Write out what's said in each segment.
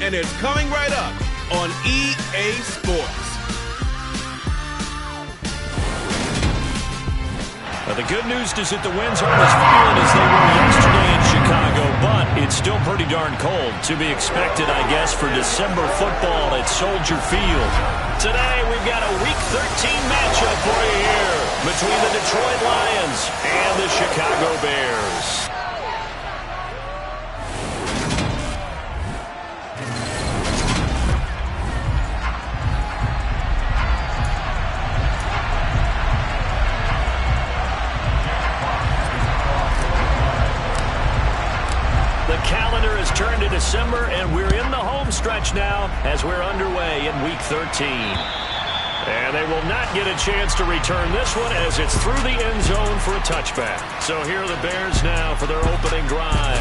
and it's coming right up on EA Sports. Well, the good news is that the winds aren't as violent as they were yesterday in Chicago, but it's still pretty darn cold. To be expected, I guess, for December football at Soldier Field. Today, we've got a Week 13 matchup for you here between the Detroit Lions and the Chicago Bears. Turned to December, and we're in the home stretch now as we're underway in Week 13. And they will not get a chance to return this one as it's through the end zone for a touchback. So here are the Bears now for their opening drive.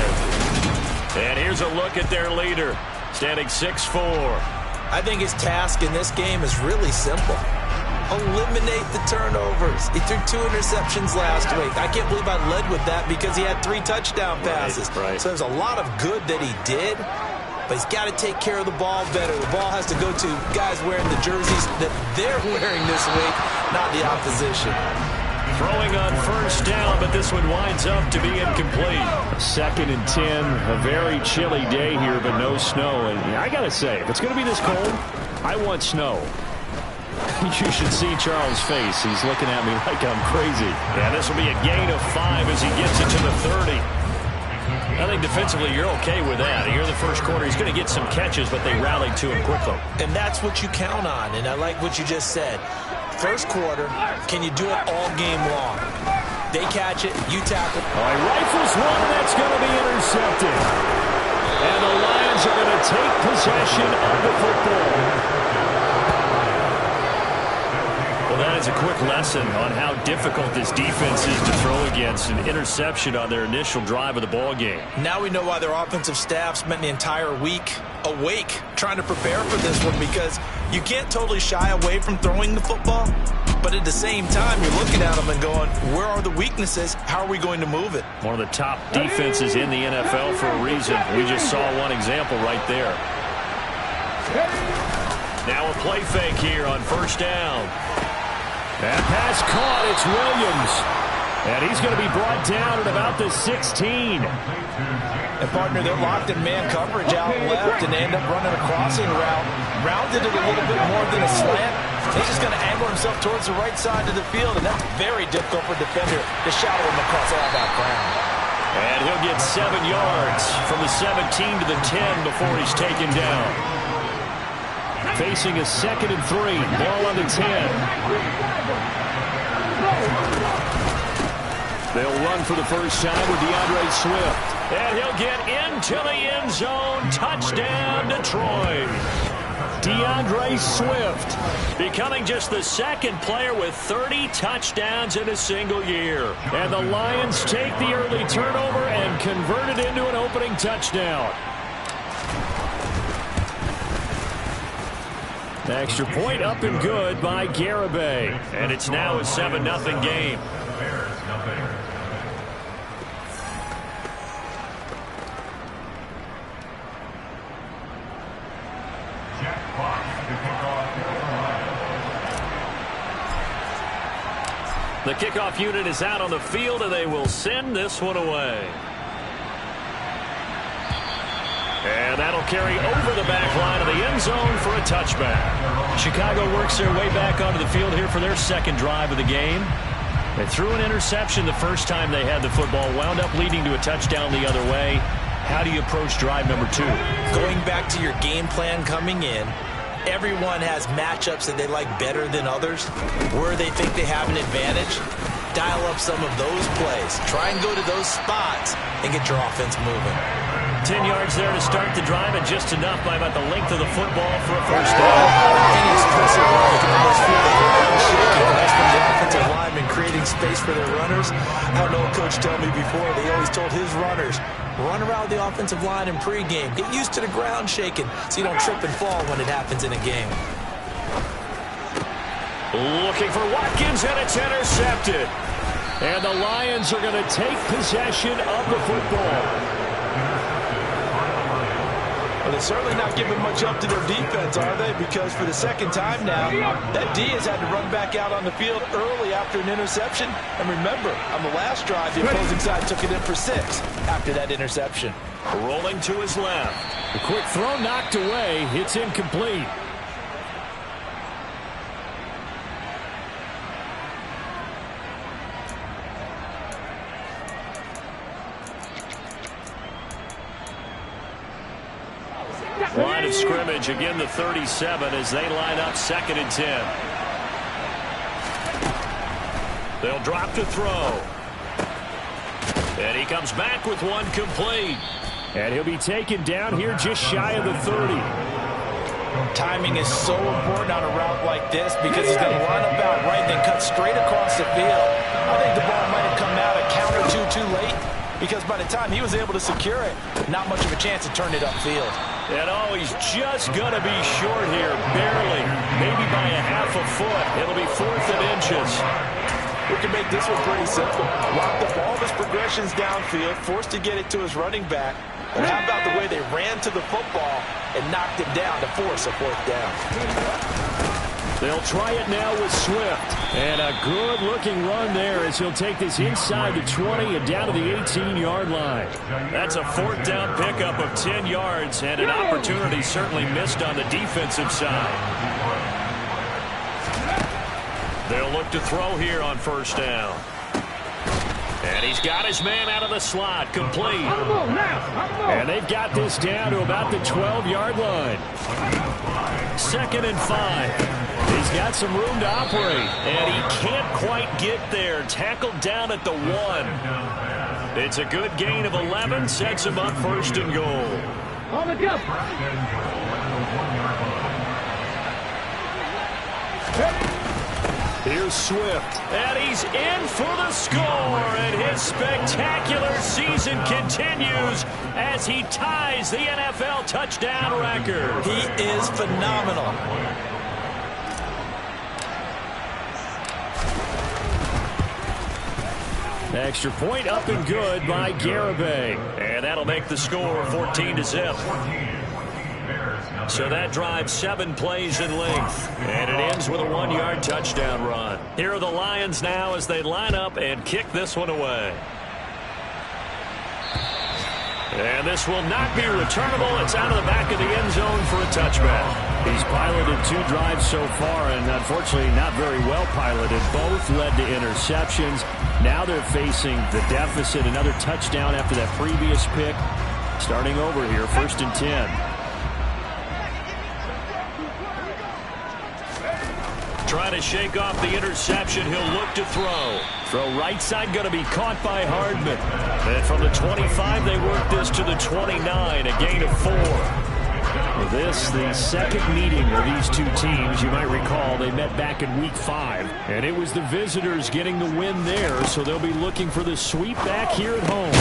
And here's a look at their leader, standing 6'4". I think his task in this game is really simple. Eliminate the turnovers. He threw 2 interceptions last week. I can't believe I led with that because he had 3 touchdown passes. Right. So there's a lot of good that he did, but he's got to take care of the ball better. The ball has to go to guys wearing the jerseys that they're wearing this week, not the opposition. Throwing on first down, but this one winds up to be incomplete. 2nd and 10, a very chilly day here, but no snow. And I got to say, if it's going to be this cold, I want snow. You should see Charles' face. He's looking at me like I'm crazy. Yeah, this will be a gain of 5 as he gets it to the 30. I think defensively you're okay with that. Here in the first quarter, he's going to get some catches, but they rallied to him quickly. And that's what you count on, and I like what you just said. First quarter, can you do it all game long? They catch it, you tackle. All right, rifles one, that's going to be intercepted. And the Lions are going to take possession of the football. Well, that is a quick lesson on how difficult this defense is to throw against. An interception on their initial drive of the ball game. Now we know why their offensive staff spent the entire week awake trying to prepare for this one, because you can't totally shy away from throwing the football, but at the same time you're looking at them and going, where are the weaknesses? How are we going to move it? One of the top defenses in the NFL for a reason. We just saw one example right there. Now a play fake here on first down. That pass caught. It's Williams. And he's going to be brought down at about the 16. And partner, they're locked in man coverage out left, and they end up running a crossing route. Rounded it a little bit more than a slant. He's just going to angle himself towards the right side of the field, and that's very difficult for a defender to shadow him across all that ground. And he'll get 7 yards from the 17 to the 10 before he's taken down. Facing a 2nd and 3. Ball on the 10. They'll run for the first time with DeAndre Swift. And he'll get into the end zone. Touchdown, Detroit. DeAndre Swift becoming just the 2nd player with 30 touchdowns in a single year. And the Lions take the early turnover and convert it into an opening touchdown. Extra point up and good by Garibay. And it's now a 7-0 game. The kickoff unit is out on the field, and they will send this one away. And that'll carry over the back line of the end zone for a touchback. Chicago works their way back onto the field here for their 2nd drive of the game. They threw an interception the first time they had the football, wound up leading to a touchdown the other way. How do you approach drive number 2? Going back to your game plan coming in, everyone has matchups that they like better than others, where they think they have an advantage. Dial up some of those plays. Try and go to those spots and get your offense moving. 10 yards there to start the drive, and just enough by about the length of the football for a first down. Inexpressive run. You can almost feel the ground shaking. That's from the offensive lineman creating space for their runners. I don't know what Coach told me before. They always told his runners, run around the offensive line in pregame. Get used to the ground shaking so you don't trip and fall when it happens in a game. Looking for Watkins, and it's intercepted. And the Lions are going to take possession of the football. Well, they're certainly not giving much up to their defense, are they? Because for the second time now, that D has had to run back out on the field early after an interception. And remember, on the last drive, the opposing side took it in for 6 after that interception. Rolling to his left. The quick throw knocked away. It's incomplete. Line of scrimmage, again the 37 as they line up 2nd and 10. They'll drop to throw. And he comes back with one complete. And he'll be taken down here just shy of the 30. Timing is so important on a route like this because he's going to line up out right, then cut straight across the field. I think the ball might have come out a count or two too late because by the time he was able to secure it, not much of a chance to turn it upfield. And oh, he's just going to be short here, barely, maybe by a half a foot. It'll be 4th and inches. We can make this one pretty simple. Lock the ball of his progressions downfield, forced to get it to his running back. But how about the way they ran to the football and knocked him down to force a 4th down? They'll try it now with Swift. And a good-looking run there as he'll take this inside the 20 and down to the 18-yard line. That's a 4th down pickup of 10 yards and an opportunity certainly missed on the defensive side. They'll look to throw here on 1st down. And he's got his man out of the slot, complete. And they've got this down to about the 12-yard line. 2nd and 5. He's got some room to operate, and he can't quite get there. Tackled down at the 1. It's a good gain of 11, sets him up 1st and goal. On the jump. Here's Swift, and he's in for the score, and his spectacular season continues as he ties the NFL touchdown record. He is phenomenal. Extra point up and good by Garibay. And that'll make the score 14-0. So that drives 7 plays in length. And it ends with a 1-yard touchdown run. Here are the Lions now as they line up and kick this one away. And this will not be returnable. It's out of the back of the end zone for a touchback. He's piloted 2 drives so far, and unfortunately not very well piloted. Both led to interceptions. Now they're facing the deficit. Another touchdown after that previous pick. Starting over here, 1st and 10. Trying to shake off the interception. He'll look to throw. Throw right side going to be caught by Hardman. And from the 25, they work this to the 29, a gain of 4. This, the second meeting of these two teams. You might recall they met back in week 5. And it was the visitors getting the win there, so they'll be looking for the sweep back here at home.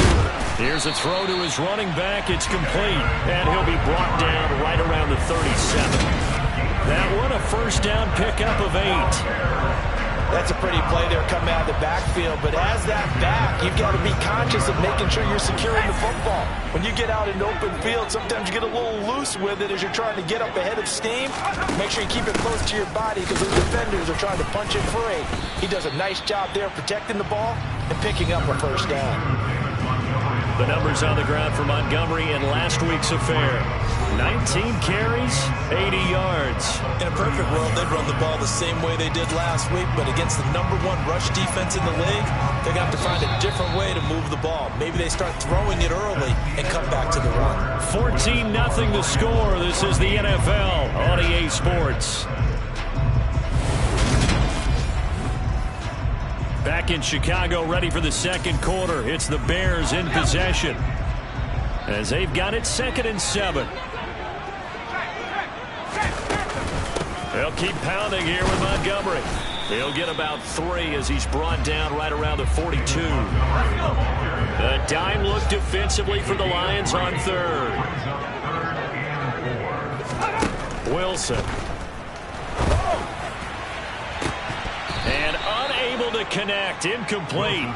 Here's a throw to his running back. It's complete. And he'll be brought down right around the 37. That one a 1st down pickup of 8. That's a pretty play there coming out of the backfield, but as that back, you've got to be conscious of making sure you're securing the football. When you get out in open field, sometimes you get a little loose with it as you're trying to get up ahead of steam. Make sure you keep it close to your body because those defenders are trying to punch it free. He does a nice job there protecting the ball and picking up a 1st down. The numbers on the ground for Montgomery in last week's affair. 19 carries, 80 yards. In a perfect world, they'd run the ball the same way they did last week, but against the #1 rush defense in the league, they're going to have to find a different way to move the ball. Maybe they start throwing it early and come back to the run. 14-0 the score. This is the NFL on EA Sports. Back in Chicago, ready for the 2nd quarter. It's the Bears in possession as they've got it 2nd and 7. They'll keep pounding here with Montgomery. He'll get about 3 as he's brought down right around the 42. A dime look defensively for the Lions on 3rd. Wilson. And unable to connect. Incomplete.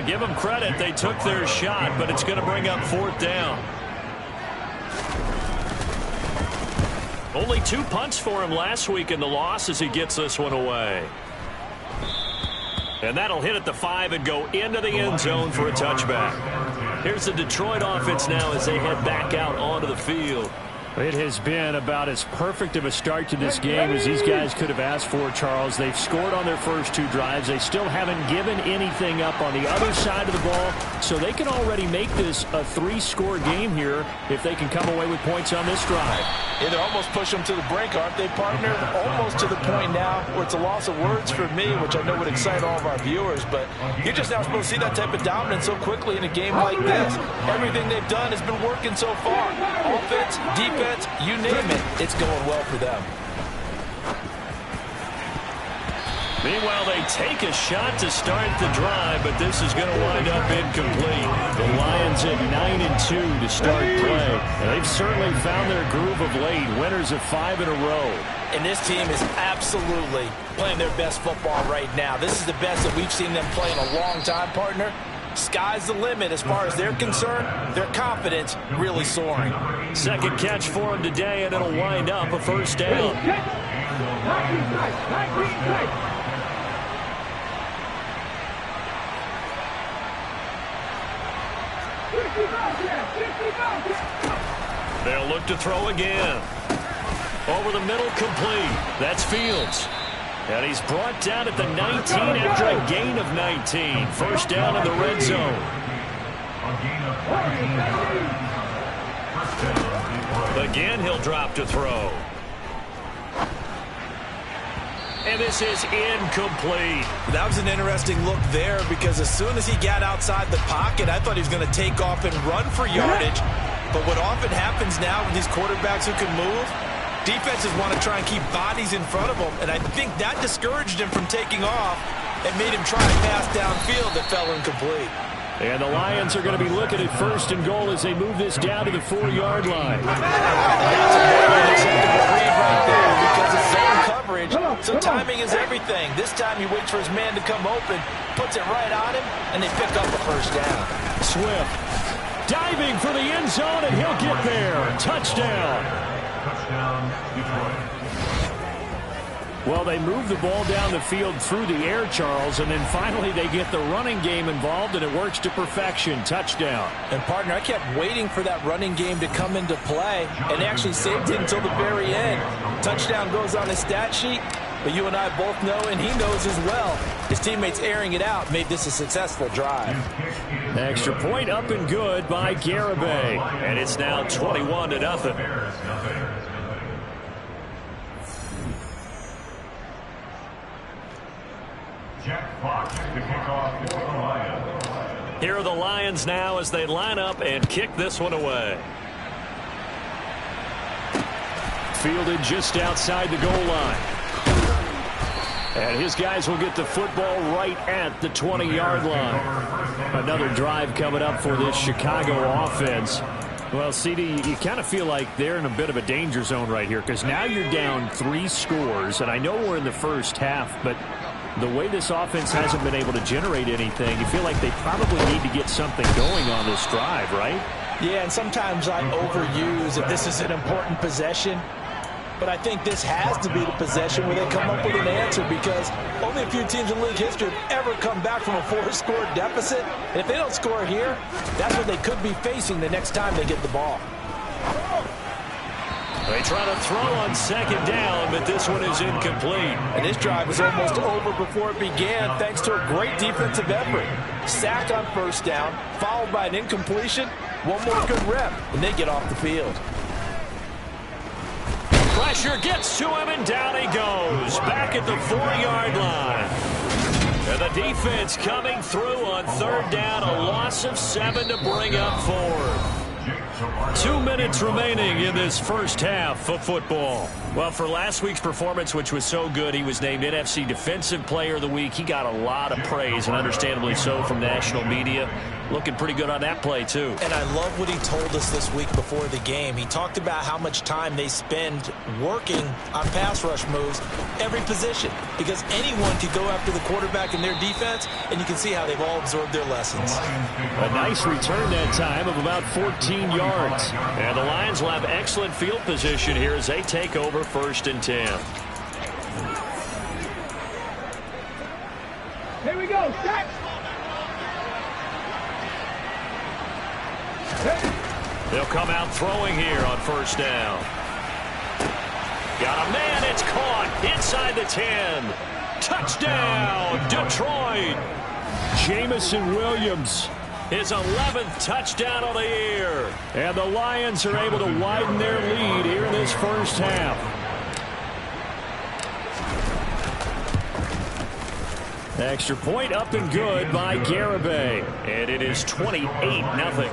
Give them credit. They took their shot, but it's going to bring up 4th down. Only 2 punts for him last week in the loss as he gets this one away. And that'll hit at the 5 and go into the end zone for a touchback. Here's the Detroit offense now as they head back out onto the field. It has been about as perfect of a start to this game as these guys could have asked for, Charles. They've scored on their first 2 drives. They still haven't given anything up on the other side of the ball, so they can already make this a 3-score game here if they can come away with points on this drive. Yeah, they're almost pushing them to the brink, aren't they, partner? Almost to the point now where it's a loss of words for me, which I know would excite all of our viewers, but you're just not supposed to see that type of dominance so quickly in a game like this. Everything they've done has been working so far. Offense, defense, you name it, it's going well for them. Meanwhile, they take a shot to start the drive, but this is going to wind up incomplete. The Lions at 9-2 to start play. And they've certainly found their groove of late, winners of 5 in a row. And this team is absolutely playing their best football right now. This is the best that we've seen them play in a long time, partner. Sky's the limit as far as they're concerned. Their confidence really soaring. Second catch for him today, and it'll wind up a first down. They'll look to throw again. Over the middle, complete. That's Fields. And he's brought down at the 19 after a gain of 19. First down in the red zone. Again, he'll drop to throw. And this is incomplete. That was an interesting look there because as soon as he got outside the pocket, I thought he was going to take off and run for yardage. But what often happens now with these quarterbacks who can move, defenses want to try and keep bodies in front of them, and I think that discouraged him from taking off and made him try a pass downfield that fell incomplete. And the Lions are going to be looking at first and goal as they move this down to the 4-yard line. That's a very unacceptable read right there because it's zone coverage, so timing is everything. This time he waits for his man to come open, puts it right on him, and they pick up a first down. Swift diving for the end zone, and he'll get there. Touchdown. Well, they move the ball down the field through the air, Charles, and then finally they get the running game involved, and it works to perfection. Touchdown. And, partner, I kept waiting for that running game to come into play, and they actually saved it until the very end. Touchdown goes on his stat sheet, but you and I both know, and he knows as well, his teammates airing it out made this a successful drive. Extra point up and good by Garibay, and it's now 21-0. Here are the Lions now as they line up and kick this one away. Fielded just outside the goal line. And his guys will get the football right at the 20-yard line. Another drive coming up for this Chicago offense. Well, CD, you kind of feel like they're in a bit of a danger zone right here because now you're down 3 scores, and I know we're in the first half, but the way this offense hasn't been able to generate anything, you feel like they probably need to get something going on this drive, right? Yeah, and sometimes I overuse if this is an important possession. But I think this has to be the possession where they come up with an answer because only a few teams in league history have ever come back from a 4-score deficit. And if they don't score here, that's what they could be facing the next time they get the ball. They try to throw on second down, but this one is incomplete. And this drive was almost over before it began thanks to a great defensive effort. Sack on first down, followed by an incompletion. One more good rep, and they get off the field. Pressure gets to him, and down he goes. Back at the 4-yard line. And the defense coming through on third down. A loss of 7 to bring up 4. 2 minutes remaining in this first half of football. Well, for last week's performance, which was so good, he was named NFC Defensive Player of the Week. He got a lot of praise, and understandably so, from national media. looking pretty good on that play, too. And I love what he told us this week before the game. He talked about how much time they spend working on pass rush moves, every position, because anyone could go after the quarterback in their defense, and you can see how they've all absorbed their lessons. A nice return that time of about 14 yards. And the Lions will have excellent field position here as they take over 1st and 10. Here we go, set! They'll come out throwing here on 1st down. Got a man, it's caught inside the 10. Touchdown, Detroit. Jameson Williams. His 11th touchdown of the year. And the Lions are able to widen their lead here in this first half. Extra point up and good by Garibay. And it is 28-0.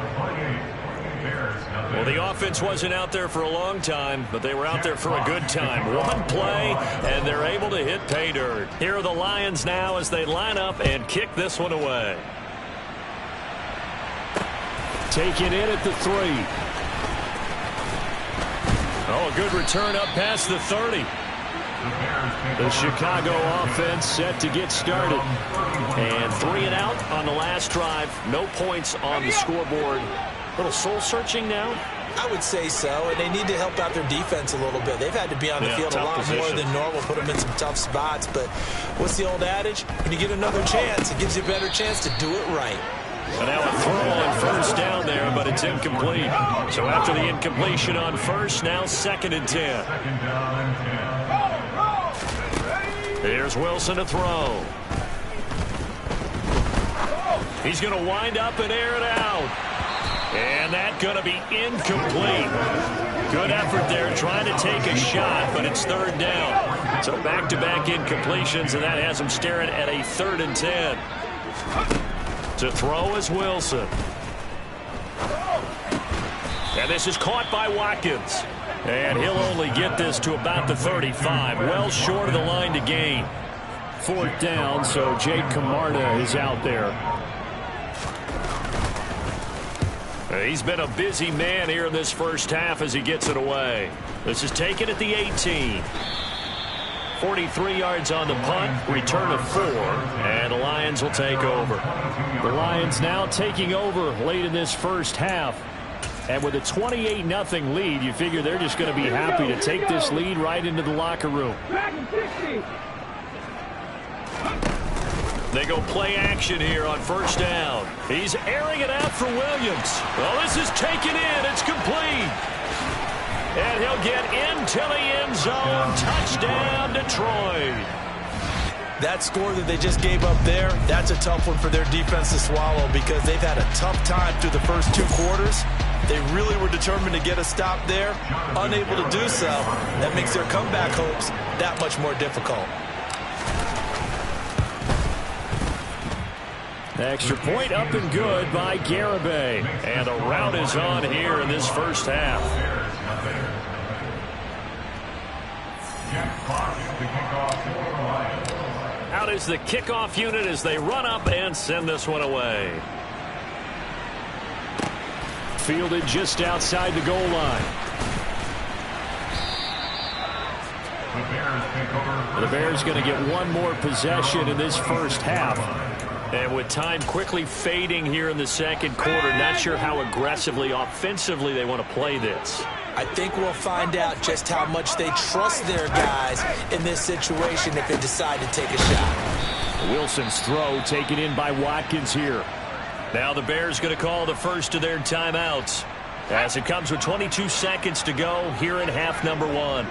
Well, the offense wasn't out there for a long time, but they were out there for a good time. One play, and they're able to hit pay dirt. Here are the Lions now as they line up and kick this one away. Taken in at the 3. Oh, a good return up past the 30. The Chicago offense set to get started. And 3 and out on the last drive. No points on the scoreboard. A little soul-searching now? I would say so, and they need to help out their defense a little bit. They've had to be on the field a lot more than normal, put them in some tough spots. But what's the old adage? When you get another chance, it gives you a better chance to do it right. And now a throw on 1st down there, but it's incomplete. So after the incompletion on 1st, now 2nd and 10. Here's Wilson to throw. He's going to wind up and air it out. And that's going to be incomplete. Good effort there trying to take a shot, but it's 3rd down. So back-to-back incompletions, and that has him staring at a 3rd and 10. To throw is Wilson. And this is caught by Watkins. And he'll only get this to about the 35. Well short of the line to gain. 4th down, so Jake Camarda is out there. He's been a busy man here in this first half as he gets it away. This is taken at the 18. 43 yards on the punt, return of 4, and the Lions will take over. The Lions now taking over late in this first half. And with a 28-0 lead, you figure they're just going to be happy to take this lead right into the locker room. They go play action here on 1st down. He's airing it out for Williams. Well, this is taken in. It's complete. And he'll get into the end zone. Touchdown, Detroit. That score that they just gave up there, that's a tough one for their defense to swallow because they've had a tough time through the first 2 quarters. They really were determined to get a stop there. Unable to do so, that makes their comeback hopes that much more difficult. Extra point up and good by Garibay. And the route is on here in this first half. Out is the kickoff unit as they run up and send this one away. Fielded just outside the goal line. The Bears going to get one more possession in this first half. And with time quickly fading here in the second quarter, not sure how aggressively, offensively they want to play this. I think we'll find out just how much they trust their guys in this situation if they decide to take a shot. Wilson's throw taken in by Watkins here. Now the Bears going to call the first of their timeouts as it comes with 22 seconds to go here in half number 1.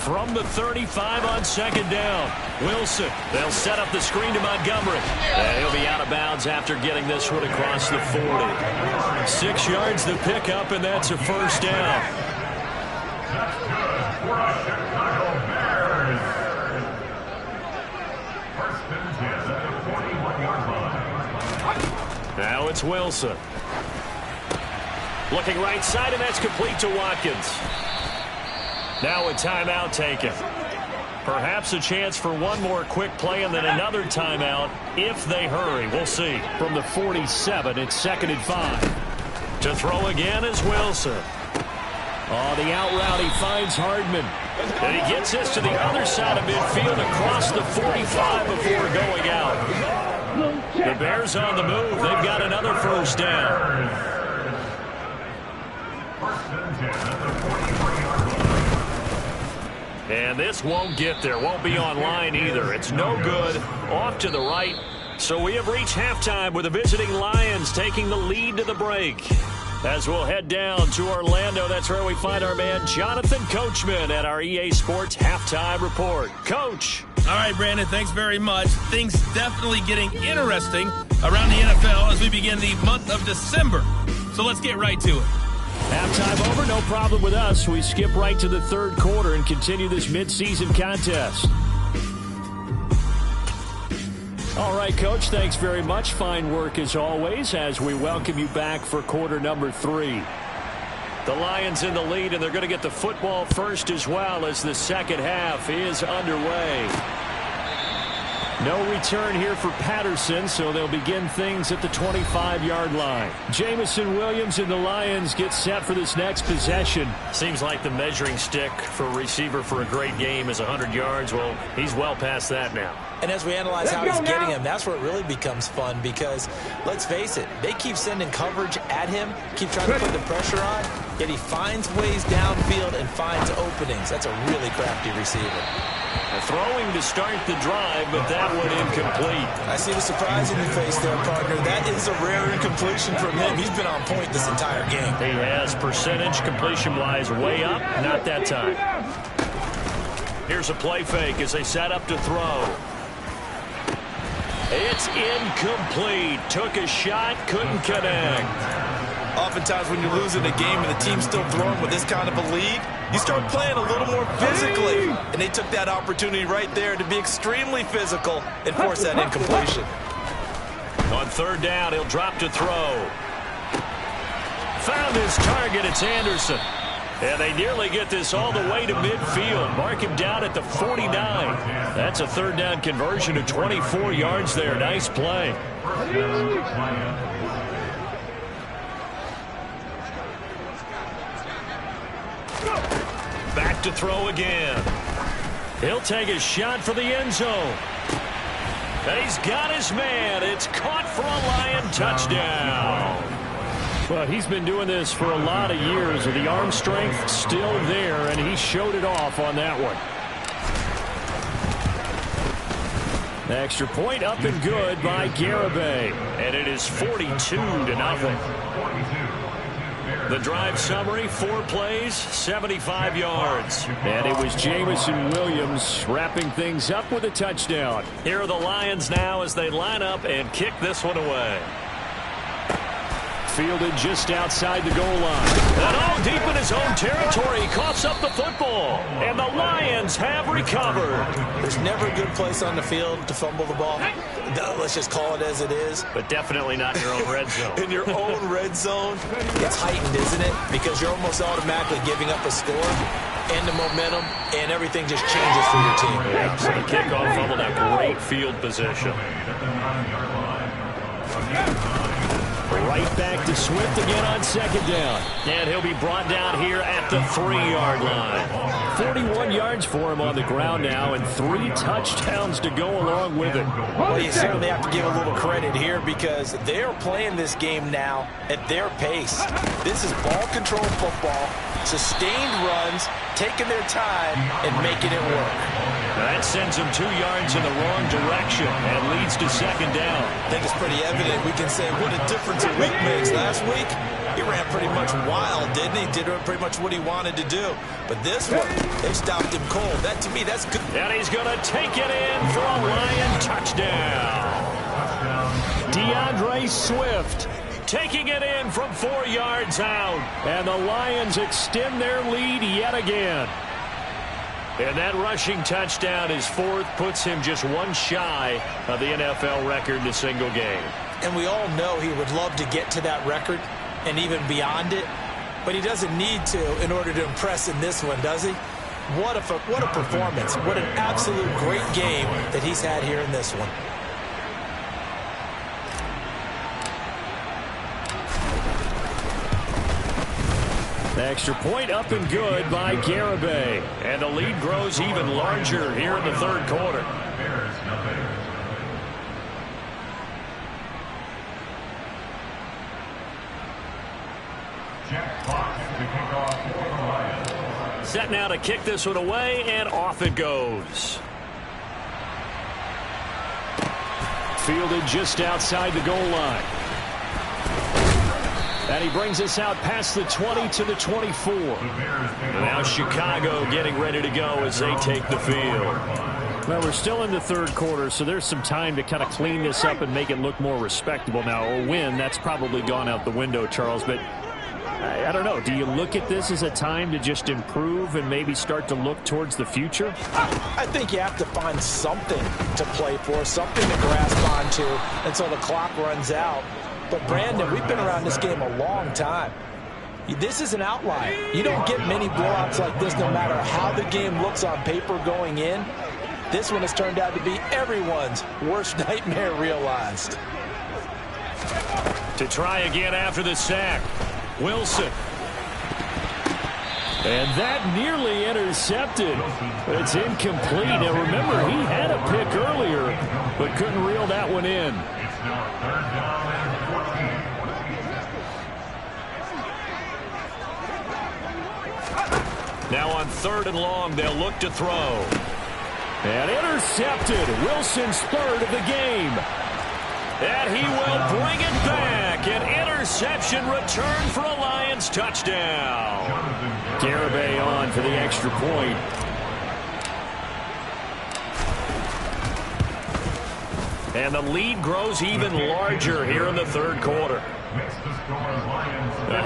from the 35 on second down. Wilson, they'll set up the screen to Montgomery. And he'll be out of bounds after getting this one across the 40. 6 yards to pick up, and that's a first down. Now it's Wilson. Looking right side, and that's complete to Watkins. Now a timeout taken. Perhaps a chance for one more quick play and then another timeout if they hurry. We'll see. From the 47, it's 2nd and 5. To throw again is Wilson. Oh, the out route, he finds Hardman. And he gets this to the other side of midfield across the 45 before going out. The Bears on the move. They've got another first down. And this won't get there. Won't be online either. It's no good. Off to the right. So we have reached halftime with the visiting Lions taking the lead to the break. As we'll head down to Orlando, that's where we find our man Jonathan Coachman at our EA Sports Halftime Report. Coach. All right, Brandon, thanks very much. Things definitely getting interesting around the NFL as we begin the month of December. So let's get right to it. Halftime over, no problem with us. We skip right to the third quarter and continue this midseason contest. All right, Coach, thanks very much. Fine work as always as we welcome you back for quarter number 3. The Lions in the lead, and they're going to get the football first as well as the second half is underway. No return here for Patterson, so they'll begin things at the 25-yard line. Jameson Williams and the Lions get set for this next possession. Seems like the measuring stick for a receiver for a great game is 100 yards. Well, he's well past that now. And as we analyze how he's getting him, that's where it really becomes fun because, let's face it, they keep sending coverage at him, keep trying to put the pressure on, yet he finds ways downfield and finds openings. That's a really crafty receiver. Throwing to start the drive, but that one incomplete. I see the surprise in your face there, partner. That is a rare incompletion from him. He's been on point this entire game. He has percentage completion-wise way up. Not that time. Here's a play fake as they set up to throw. It's incomplete. Took a shot, couldn't connect. Oftentimes when you're losing a game and the team's still throwing with this kind of a lead, you start playing a little more physically. And they took that opportunity right there to be extremely physical and force that incompletion. On third down, he'll drop to throw. Found his target. It's Anderson. And they nearly get this all the way to midfield. Mark him down at the 49. That's a third down conversion of 24 yards there. Nice play. Back to throw again. He'll take a shot for the end zone. He's got his man. It's caught for a Lion touchdown. Well, he's been doing this for a lot of years, and the arm strength still there, and he showed it off on that one. The extra point up and good by Garibay, and it is 42-0. The drive summary, 4 plays, 75 yards. And it was Jameson Williams wrapping things up with a touchdown. Here are the Lions now as they line up and kick this one away. Fielded just outside the goal line. And all deep in his own territory, he coughs up the football. And the Lions have recovered. There's never a good place on the field to fumble the ball. Let's just call it as it is. But definitely not in your own red zone. In your own red zone, it's heightened, isn't it? Because you're almost automatically giving up a score and the momentum, and everything just changes for your team. Yeah, so the kickoff fumbled a great field position. Right back to Swift again on second down. And he'll be brought down here at the 3-yard line. 41 yards for him on the ground now and 3 touchdowns to go along with it. Well, you certainly have to give a little credit here because they're playing this game now at their pace. This is ball control football, sustained runs, taking their time and making it work. That sends them 2 yards in the wrong direction and leads to second down. I think it's pretty evident. We can say what a difference a week makes. Last week, He ran pretty much wild, didn't he? Did pretty much what he wanted to do. But this one, they stopped him cold. That, to me, that's good. And he's going to take it in for a Lion touchdown. DeAndre Swift taking it in from 4 yards out. And the Lions extend their lead yet again. And that rushing touchdown, his fourth, puts him just one shy of the NFL record in a single game. And we all know he would love to get to that record and even beyond it. But he doesn't need to in order to impress in this one, does he? What a performance. What an absolute great game that he's had here in this one. The extra point up and good by Garibay. And the lead grows even larger here in the third quarter. Set now to kick this one away, and off it goes. Fielded just outside the goal line. And he brings us out past the 20 to the 24. Now Chicago getting ready to go as they take the field. Well, we're still in the third quarter, so there's some time to kind of clean this up and make it look more respectable. Now, a win, that's probably gone out the window, Charles, but I don't know. Do you look at this as a time to just improve and maybe start to look towards the future? I think you have to find something to play for, something to grasp onto until the clock runs out. But, Brandon, we've been around this game a long time. This is an outlier. You don't get many blowouts like this no matter how the game looks on paper going in. This one has turned out to be everyone's worst nightmare realized. To try again after the sack. Wilson. And that nearly intercepted. It's incomplete. Now remember, he had a pick earlier, but couldn't reel that one in. Now on 3rd and long, they'll look to throw. And intercepted. Wilson's third of the game. And he will bring it back. An interception return for a Lions touchdown. Garibay on for the extra point. And the lead grows even larger here in the third quarter. A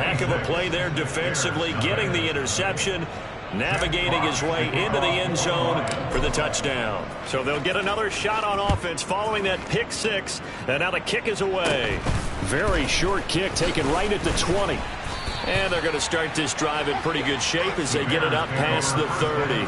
heck of a play there defensively, getting the interception, navigating his way into the end zone for the touchdown. So they'll get another shot on offense following that pick six, and now the kick is away. Very short kick taken right at the 20. And they're going to start this drive in pretty good shape as they get it up past the 30.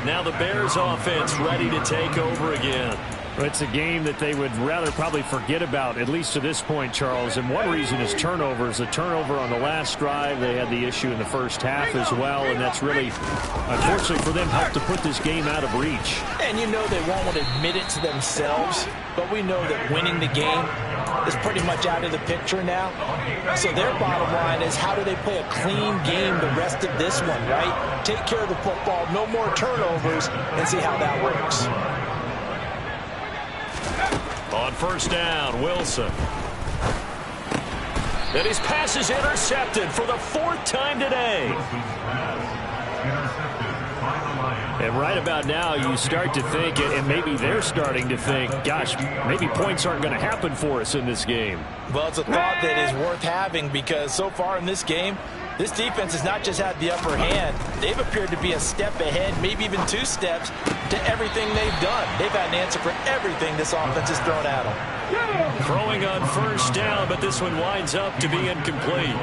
Now the Bears offense ready to take over again. It's a game that they would rather probably forget about, at least to this point, Charles. And one reason is turnovers. A turnover on the last drive. They had the issue in the first half as well, and that's really, unfortunately for them, helped to put this game out of reach. And you know they won't want to admit it to themselves, but we know that winning the game is pretty much out of the picture now. So their bottom line is, how do they play a clean game the rest of this one, right? Take care of the football, no more turnovers, and see how that works. On 1st down, Wilson. And his pass is intercepted for the 4th time today. And right about now, you start to think, and maybe they're starting to think, gosh, maybe points aren't going to happen for us in this game. Well, it's a thought that is worth having, because so far in this game, this defense has not just had the upper hand. They've appeared to be a step ahead, maybe even 2 steps, to everything they've done. They've had an answer for everything this offense has thrown at them. Throwing on 1st down, but this one winds up to be incomplete.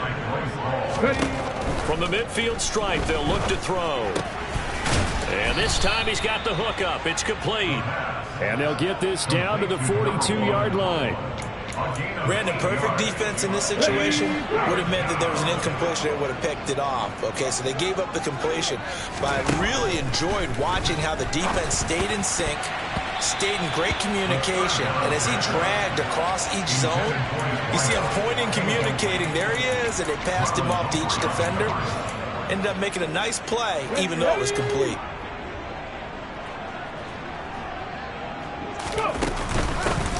From the midfield stripe, they'll look to throw. And this time he's got the hook up. It's complete. And they'll get this down to the 42-yard line. Brandon, perfect defense in this situation would have meant that there was an incompletion. They would have picked it off. Okay, so they gave up the completion. But I really enjoyed watching how the defense stayed in sync, stayed in great communication. And as he dragged across each zone, you see him pointing, communicating. There he is, and they passed him off to each defender. Ended up making a nice play, even though it was complete.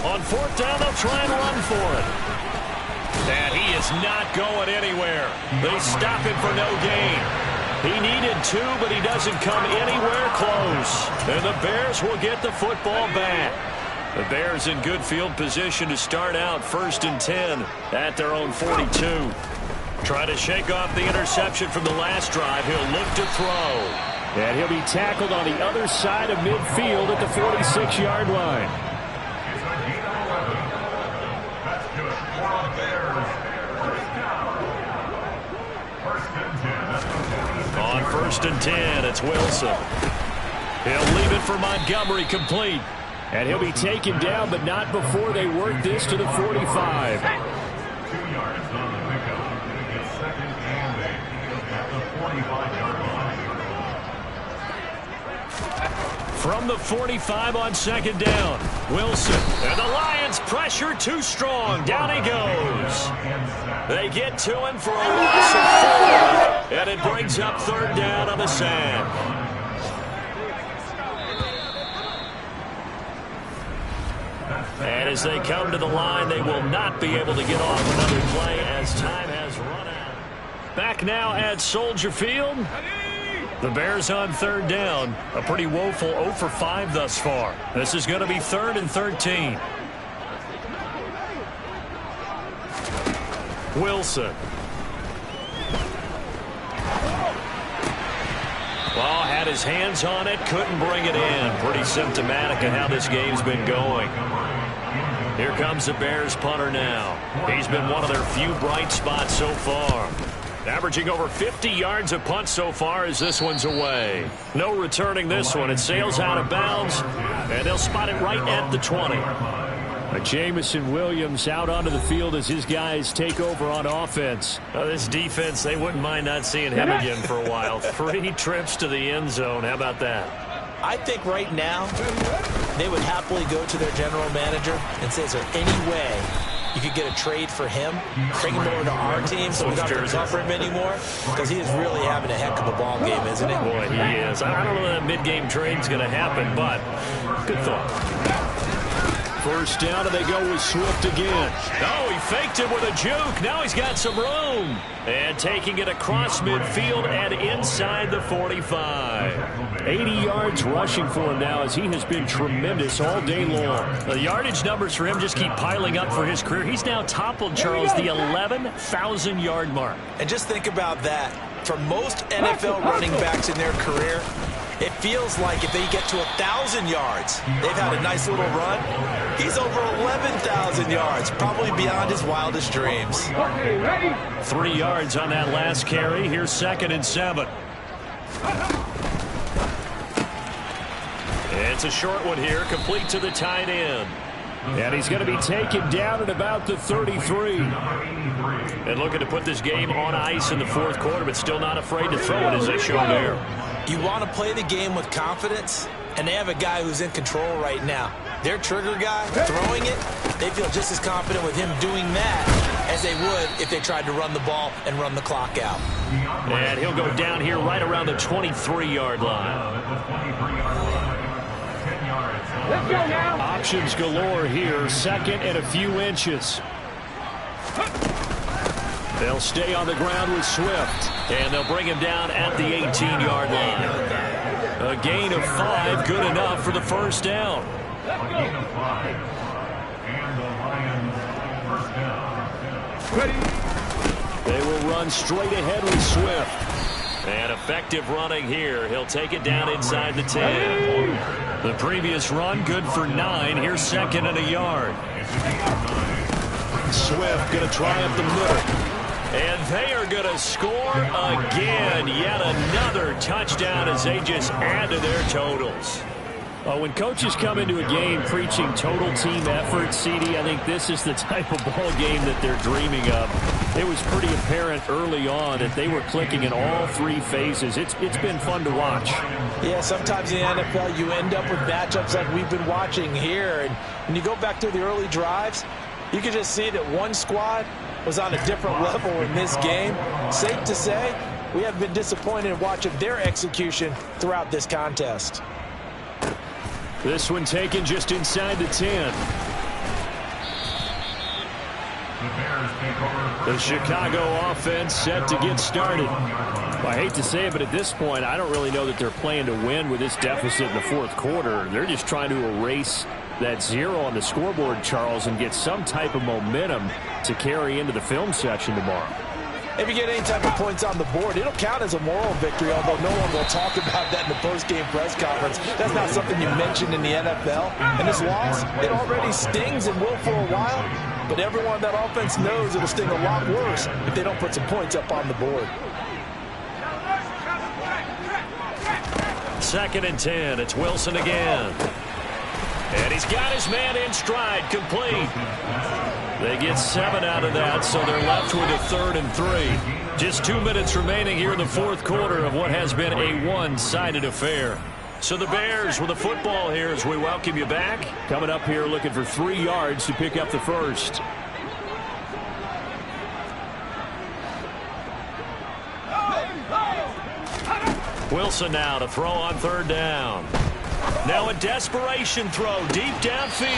On 4th down, they'll try and run for it. And he is not going anywhere. They stop him for no gain. He needed 2, but he doesn't come anywhere close. And the Bears will get the football back. The Bears in good field position to start out 1st and 10 at their own 42. Trying to shake off the interception from the last drive. He'll look to throw. And he'll be tackled on the other side of midfield at the 46-yard line. On 1st and 10, it's Wilson. He'll leave it for Montgomery, complete. And he'll be taken down, but not before they work this to the 45. 2 yards on the pickup. It's 2nd and 8 at the 45-yard line. From the 45 on 2nd down, Wilson. And the Lions pressure too strong. Down he goes. They get to him for a loss of 4. And it brings up 3rd down on the sack. And as they come to the line, they will not be able to get off another play as time has run out. Back now at Soldier Field. The Bears on 3rd down. A pretty woeful 0 for 5 thus far. This is going to be 3rd and 13. Wilson. Ball had his hands on it, couldn't bring it in. Pretty symptomatic of how this game's been going. Here comes the Bears punter now. He's been one of their few bright spots so far. Averaging over 50 yards a punt so far as this one's away. No returning this one. It sails out of bounds, and they'll spot it right at the 20. Jamison Williams out onto the field as his guys take over on offense. This defense, they wouldn't mind not seeing him again for a while. 3 trips to the end zone. How about that? I think right now they would happily go to their general manager and say, is there any way you could get a trade for him, bring him over to our team so we don't have to cover him anymore? Because he is really having a heck of a ball game, isn't he? Boy, he is. I don't know that mid-game trade's going to happen, but good thought. 1st down, and they go with Swift again. Oh, he faked it with a juke. Now he's got some room. And taking it across midfield and inside the 45. 80 yards rushing for him now as he has been tremendous all day long. The yardage numbers for him just keep piling up for his career. He's now toppled, Charles, the 11,000-yard mark. And just think about that. For most NFL running backs in their career, it feels like if they get to 1,000 yards, they've had a nice little run. He's over 11,000 yards, probably beyond his wildest dreams. 3 yards on that last carry. Here's 2nd and 7. It's a short one here, complete to the tight end. And he's going to be taken down at about the 33. And looking to put this game on ice in the 4th quarter, but still not afraid to throw it as they show there. You want to play the game with confidence, and they have a guy who's in control right now. Their trigger guy, throwing it, they feel just as confident with him doing that as they would if they tried to run the ball and run the clock out. And he'll go down here right around the 23-yard line. Let's go now. Options galore here, 2nd and a few inches. They'll stay on the ground with Swift. And they'll bring him down at the 18-yard line. A gain of 5, good enough for the 1st down. A gain of 5. And the Lions 1st down. Ready? They will run straight ahead with Swift. And effective running here. He'll take it down inside the 10. The previous run, good for 9. Here's 2nd and a yard. Swift going to try up the middle. And they are going to score again. Yet another touchdown as they just add to their totals. When coaches come into a game preaching total team effort, CD, I think this is the type of ball game that they're dreaming of. It was pretty apparent early on that they were clicking in all 3 phases. It's been fun to watch. Yeah, sometimes in the NFL you end up with matchups like we've been watching here. And when you go back to the early drives, you can just see that one squad was on a different level in this game. Safe to say, we have been disappointed in watching their execution throughout this contest. This one taken just inside the 10. The Chicago offense set to get started. Well, I hate to say it, but at this point, I don't really know that they're playing to win with this deficit in the fourth quarter. They're just trying to erase that 0 on the scoreboard, Charles, and get some type of momentum to carry into the film session tomorrow. If you get any type of points on the board, it'll count as a moral victory, although no one will talk about that in the post-game press conference. That's not something you mentioned in the NFL. And this loss, it already stings and will for a while, but everyone on that offense knows it'll sting a lot worse if they don't put some points up on the board. 2nd and 10. It's Wilson again. And he's got his man in stride, complete. They get 7 out of that, so they're left with a 3rd and 3. Just 2 minutes remaining here in the fourth quarter of what has been a one-sided affair. So the Bears with the football here as we welcome you back. Coming up here looking for 3 yards to pick up the first. Wilson now to throw on 3rd down. Now a desperation throw deep downfield.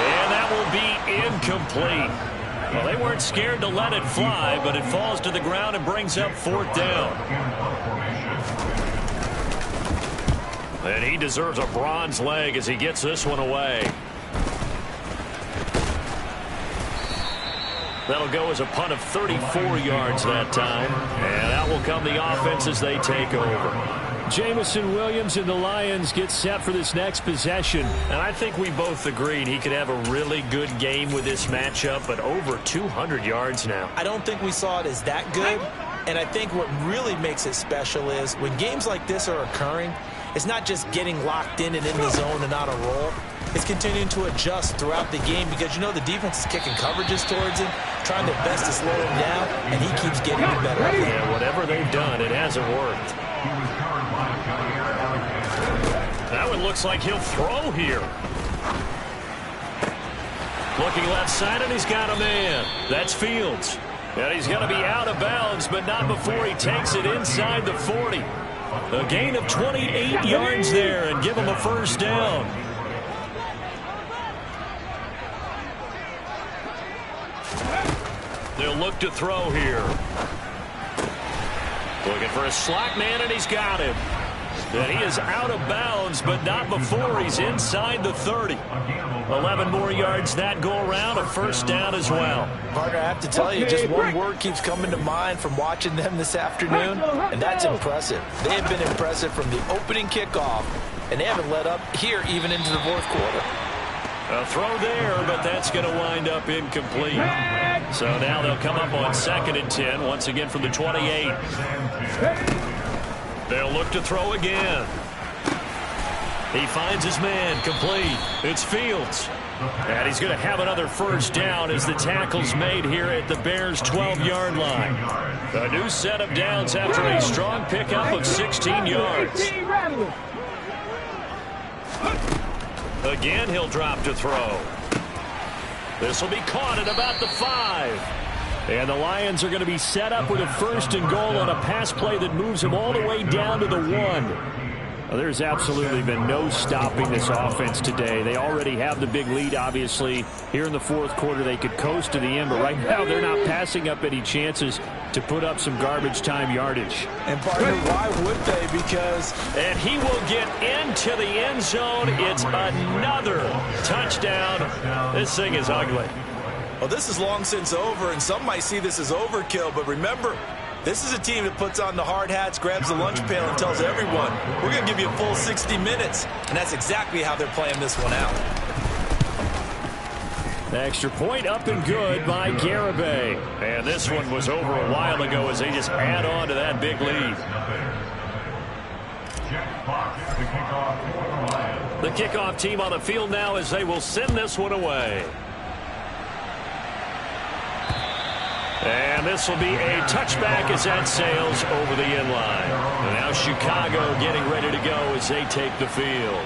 And that will be incomplete. Well, they weren't scared to let it fly, but it falls to the ground and brings up 4th down. And he deserves a bronze leg as he gets this one away. That'll go as a punt of 34 yards that time. And out will come the offense as they take over. Jameson Williams and the Lions get set for this next possession. And I think we both agreed he could have a really good game with this matchup, but over 200 yards now. I don't think we saw it as that good, and I think what really makes it special is when games like this are occurring, it's not just getting locked in and in the zone and on a roll. It's continuing to adjust throughout the game because, you know, the defense is kicking coverages towards him, trying their best to slow him down, and he keeps getting the better of it. Yeah, whatever they've done, it hasn't worked. That one looks like he'll throw here. Looking left side, and he's got a man. That's Fields. And he's going to be out of bounds, but not before he takes it inside the 40. A gain of 28 yards there and give him a 1st down. They'll look to throw here. Looking for a slot man, and he's got him. And he is out of bounds, but not before he's inside the 30. 11 more yards that go around, a 1st down as well. Partner, I have to tell you, just one word keeps coming to mind from watching them this afternoon, and that's impressive. They have been impressive from the opening kickoff, and they haven't let up here even into the fourth quarter. A throw there, but that's going to wind up incomplete. So now they'll come up on 2nd and 10, once again from the 28. They'll look to throw again. He finds his man, complete. It's Fields. And he's going to have another 1st down as the tackle's made here at the Bears' 12-yard line. A new set of downs after a strong pickup of 16 yards. Again, he'll drop to throw. This will be caught at about the 5. And the Lions are going to be set up with a 1st and goal on a pass play that moves them all the way down to the 1. Well, there's absolutely been no stopping this offense today. They already have the big lead, obviously. Here in the fourth quarter, they could coast to the end, but right now they're not passing up any chances to put up some garbage time yardage. And, partner, why would they? Because... And he will get into the end zone. It's another touchdown. This thing is ugly. Well, this is long since over, and some might see this as overkill, but remember, this is a team that puts on the hard hats, grabs the lunch pail, and tells everyone, we're going to give you a full 60 minutes. And that's exactly how they're playing this one out. The extra point up and good by Garibay. And this one was over a while ago as they just add on to that big lead. The kickoff team on the field now as they will send this one away. And this will be a touchback as that sails over the end line. And now Chicago getting ready to go as they take the field.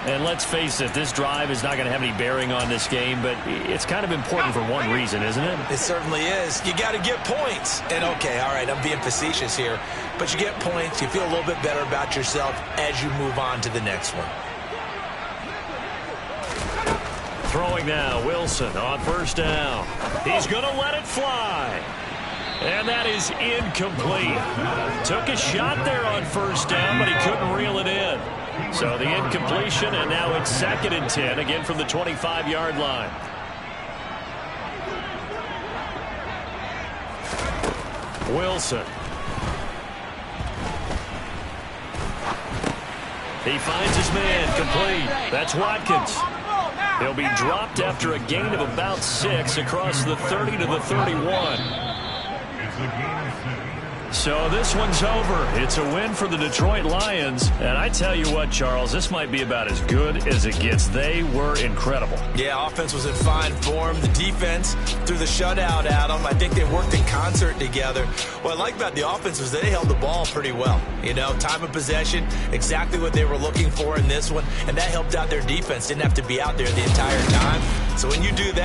And let's face it, this drive is not going to have any bearing on this game, but it's kind of important for one reason, isn't it? It certainly is. You got to get points. And, okay, all right, I'm being facetious here, but you get points, you feel a little bit better about yourself as you move on to the next one. Throwing now, Wilson on first down. He's going to let it fly. And that is incomplete. Took a shot there on first down, but he couldn't reel it in. So the incompletion, and now it's 2nd and 10, again from the 25-yard line. Wilson. He finds his man, complete. That's Watkins. He'll be dropped after a gain of about 6 across the 30 to the 31. So this one's over. It's a win for the Detroit Lions. And I tell you what, Charles, this might be about as good as it gets. They were incredible. Yeah, offense was in fine form. The defense threw the shutout at them. I think they worked in concert together. What I like about the offense was they held the ball pretty well. You know, time of possession, exactly what they were looking for in this one. And that helped out their defense. Didn't have to be out there the entire time. So when you do that,